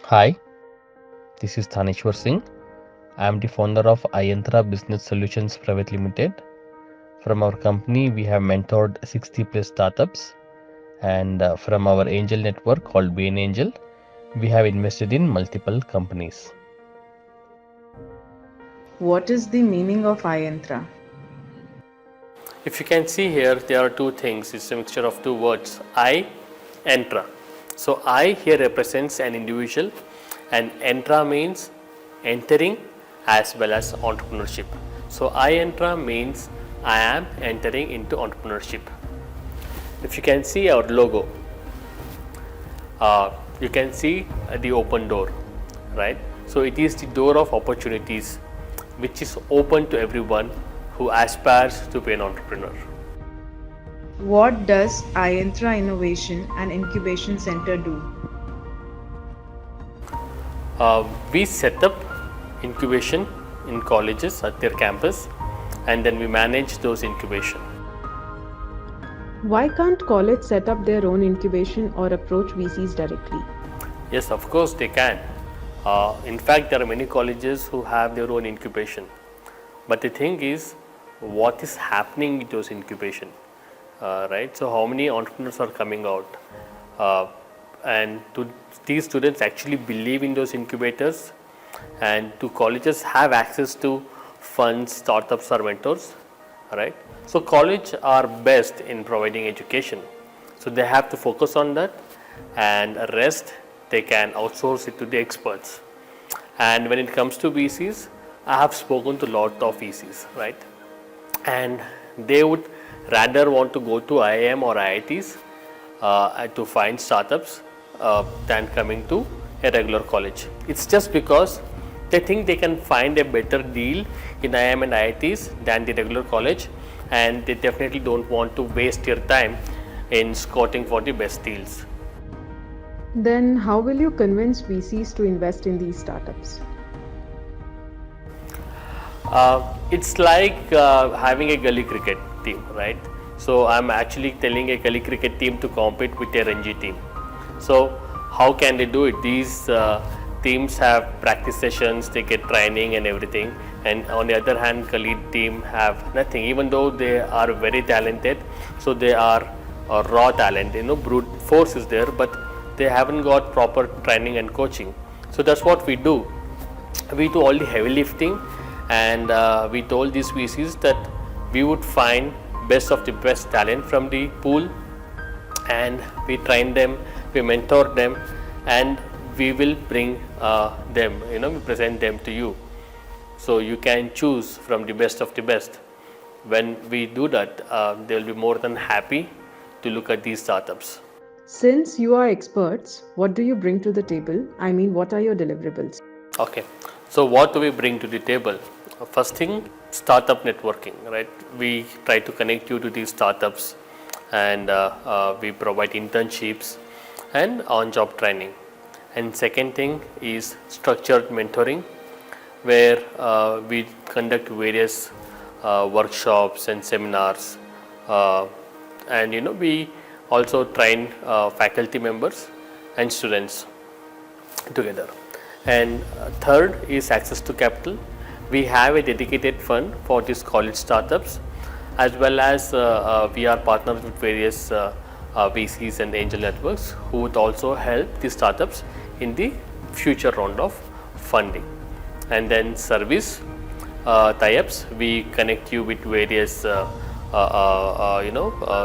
Hi, this is Thaneshwar Singh. I am the founder of Ientra Business Solutions Private Limited. From our company, we have mentored 60 plus startups, and from our angel network called Bain Angel, we have invested in multiple companies. What is the meaning of Ientra? If you can see here, there are two things. It's a mixture of two words, I, Entra. So I here represents an individual and Entra means entering as well as entrepreneurship. So I Entra means I am entering into entrepreneurship. If you can see our logo, you can see the open door, right? So it is the door of opportunities which is open to everyone who aspires to be an entrepreneur. What does Ientra Innovation and Incubation Center do? We set up incubation in colleges at their campus and then we manage those incubation. Why can't college set up their own incubation or approach VCs directly? Yes, of course they can. In fact, there are many colleges who have their own incubation. But the thing is, what is happening in those incubation, right? So how many entrepreneurs are coming out? And do these students actually believe in those incubators? And do colleges have access to funds, startups or mentors, right? So college are best in providing education. So they have to focus on that and rest they can outsource it to the experts. And when it comes to VCs, I have spoken to a lot of VCs, right? And they would rather want to go to IIM or IITs to find startups than coming to a regular college. It's just because they think they can find a better deal in IIM and IITs than the regular college, and they definitely don't want to waste their time in scouting for the best deals. Then, how will you convince VCs to invest in these startups? It's like having a gully cricket team, right? So I'm actually telling a gully cricket team to compete with a Ranji team. So how can they do it? These teams have practice sessions, they get training and everything. And on the other hand, gully team have nothing, even though they are very talented. So they are raw talent, brute force is there, but they haven't got proper training and coaching. So that's what we do. We do all the heavy lifting, and we told these VCs that we would find best of the best talent from the pool, and we train them, we mentor them, and we will bring them, we present them to you. So you can choose from the best of the best. When we do that, they will be more than happy to look at these startups. Since you are experts, what do you bring to the table? I mean, what are your deliverables? Okay, so what do we bring to the table? First thing, startup networking, right? We try to connect you to these startups, and we provide internships and on-job training. And second thing is structured mentoring, where we conduct various workshops and seminars, and we also train faculty members and students together. And third is access to capital. We have a dedicated fund for these college startups, as well as we are partners with various VCs and angel networks who would also help the startups in the future round of funding. And then service tie-ups, we connect you with various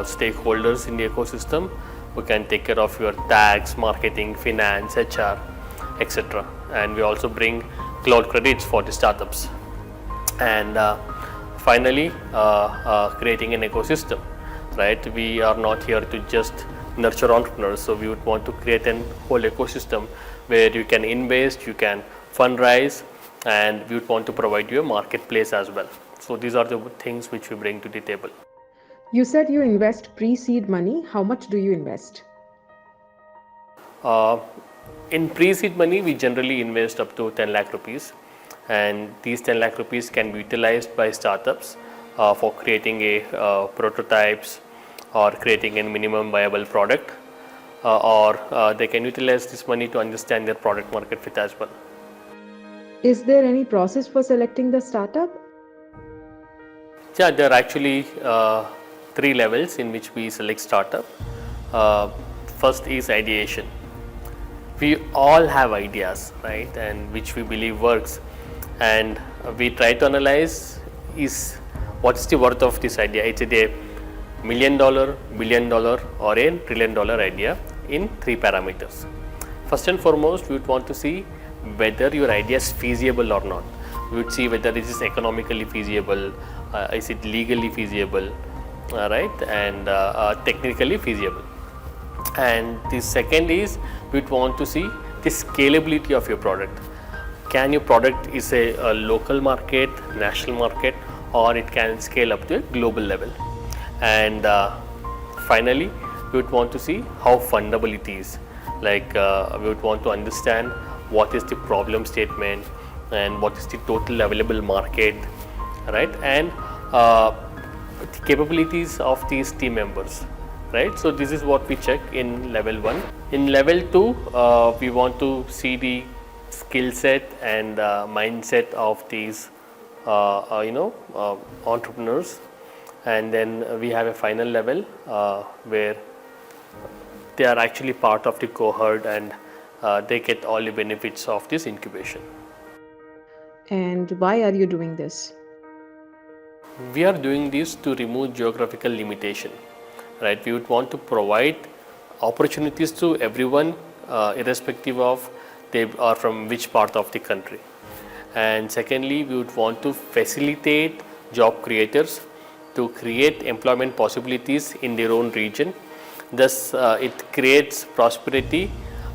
stakeholders in the ecosystem who can take care of your tax, marketing, finance, HR, etc. And we also bring cloud credits for the startups. And finally, creating an ecosystem, right? We are not here to just nurture entrepreneurs, so we would want to create a whole ecosystem where you can invest, you can fundraise, and we would want to provide you a marketplace as well. So these are the things which we bring to the table. You said you invest pre-seed money. How much do you invest? In pre-seed money, we generally invest up to 10 lakh rupees, and these 10 lakh rupees can be utilized by startups for creating a prototypes or creating a minimum viable product. or they can utilize this money to understand their product market fit as well. Is there any process for selecting the startup? Yeah, there are actually three levels in which we select startup. Uh, First is ideation. We all have ideas, right, and which we believe works, and we try to analyze is what is the worth of this idea. Is it a $1 million, $1 billion, or a $1 trillion idea in three parameters. First and foremost, we would want to see whether your idea is feasible or not. We would see whether it is economically feasible, is it legally feasible, right, and technically feasible. And the second is we would want to see the scalability of your product. Can your product is a local market, national market, or it can scale up to a global level. And finally, we would want to see how fundable it is. Like we would want to understand what is the problem statement and what is the total available market, right, and the capabilities of these team members, right. So this is what we check in level 1. In level 2, we want to see the skill set and mindset of these entrepreneurs, and then we have a final level where they are actually part of the cohort and they get all the benefits of this incubation. And why are you doing this? We are doing this to remove geographical limitation, right. We would want to provide opportunities to everyone, irrespective of they are from which part of the country. And secondly, we would want to facilitate job creators to create employment possibilities in their own region. Thus, it creates prosperity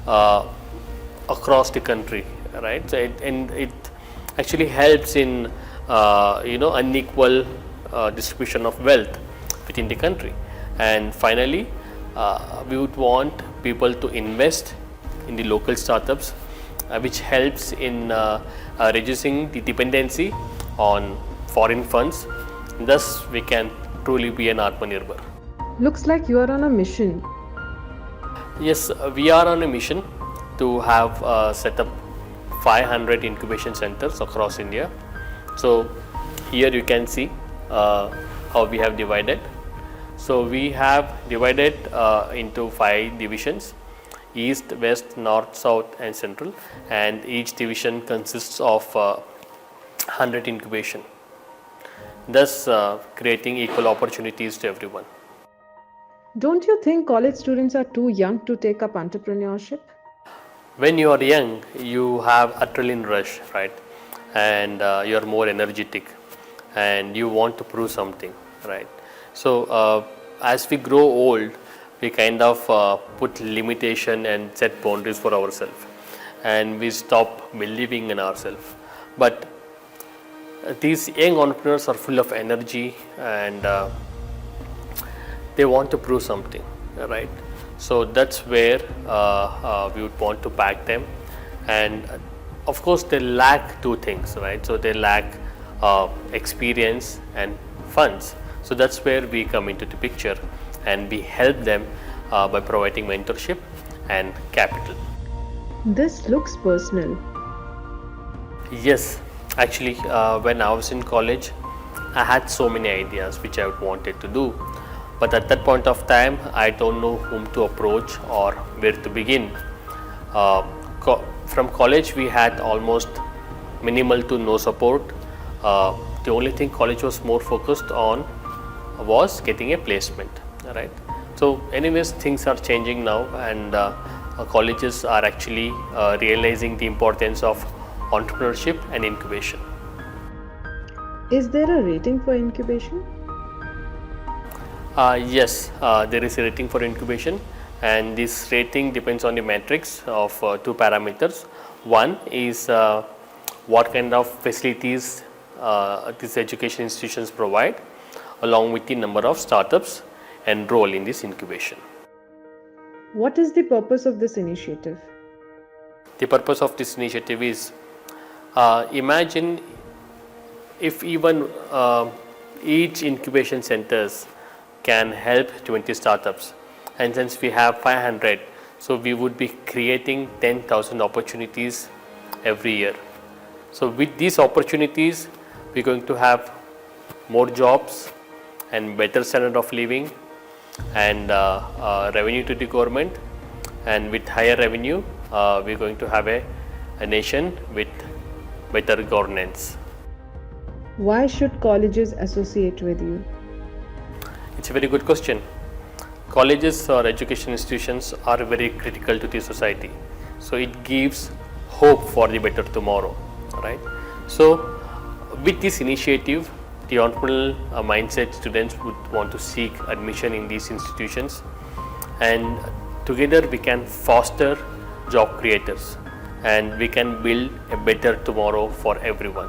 across the country, right. So it actually helps in unequal distribution of wealth within the country. And finally, we would want people to invest in the local startups, which helps in reducing the dependency on foreign funds. Thus, we can truly be an Atmanirbhar. Looks like you are on a mission. Yes, we are on a mission to have set up 500 incubation centers across India. So here you can see how we have divided. So we have divided into 5 divisions: East, West, North, South, and Central, and each division consists of 100 incubation, thus creating equal opportunities to everyone. Don't you think college students are too young to take up entrepreneurship? When you are young, you have adrenaline rush, right, and you are more energetic and you want to prove something, right. So as we grow old, we kind of put limitation and set boundaries for ourselves, and we stop believing in ourselves. But these young entrepreneurs are full of energy and they want to prove something, right. So that's where we would want to back them. And of course they lack 2 things, right. So they lack experience and funds. So that's where we come into the picture, and we help them by providing mentorship and capital. This looks personal. Yes, actually when I was in college, I had so many ideas which I wanted to do, but at that point of time I don't know whom to approach or where to begin. From college we had almost minimal to no support. The only thing college was more focused on was getting a placement, right. So anyways, things are changing now, and colleges are actually realizing the importance of entrepreneurship and incubation. Is there a rating for incubation? Yes, there is a rating for incubation, and this rating depends on the metrics of 2 parameters. One is what kind of facilities these education institutions provide, along with the number of startups enroll in this incubation. What is the purpose of this initiative? The purpose of this initiative is, imagine if even each incubation centers can help 20 startups, and since we have 500, So we would be creating 10,000 opportunities every year. So with these opportunities, we're going to have more jobs and better standard of living and revenue to the government, and with higher revenue, we're going to have a nation with better governance. Why should colleges associate with you? It's a very good question. Colleges or education institutions are very critical to the society. So it gives hope for the better tomorrow, right? So with this initiative, the entrepreneurial mindset students would want to seek admission in these institutions, and together we can foster job creators and we can build a better tomorrow for everyone.